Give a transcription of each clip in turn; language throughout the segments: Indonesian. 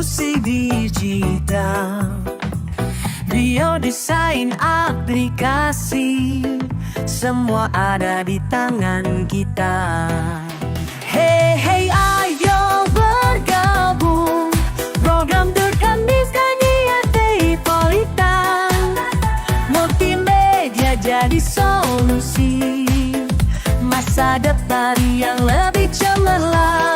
solusi digital, biodesain aplikasi, semua ada di tangan kita. Hey, hey, ayo bergabung, program terkendiskan di Tripolitan. Multimedia jadi solusi, masa depan yang lebih cemerlang.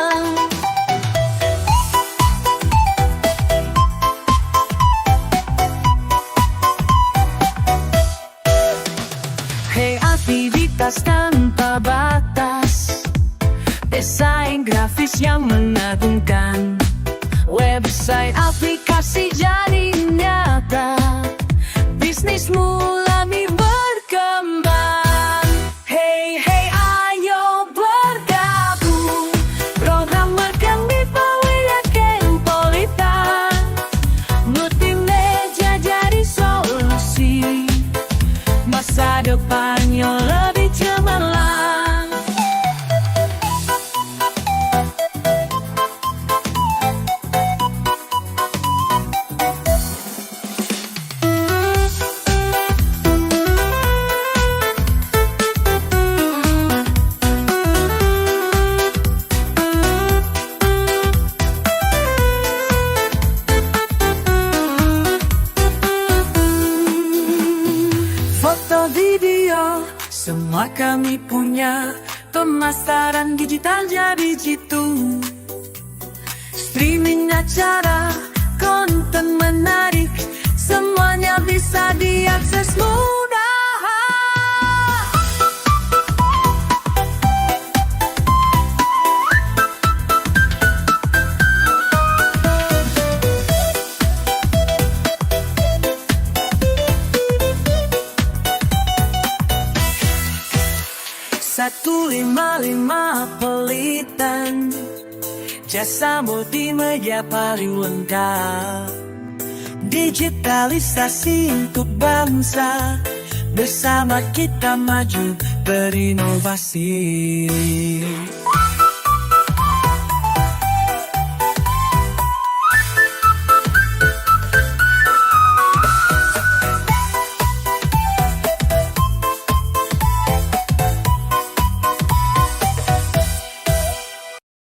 Hey, aktivitas tanpa batas, desain grafis yang mengagumkan, website aplikasi jadi nyata, bisnis mulai berkembang. Hey, hey, ayo bergabung, program magang di Wilayah Tripolitan. Multimedia jadi solusi, masa depan yang lebih cemerlang. Foto, video, semua kami punya. Pemasaran digital jadi jitu, streaming acara, konten menarik, semuanya bisa diakses mudah. Satu lima Pelitan, jasa multimedia paling lengkap. Digitalisasi untuk bangsa, bersama kita maju berinovasi.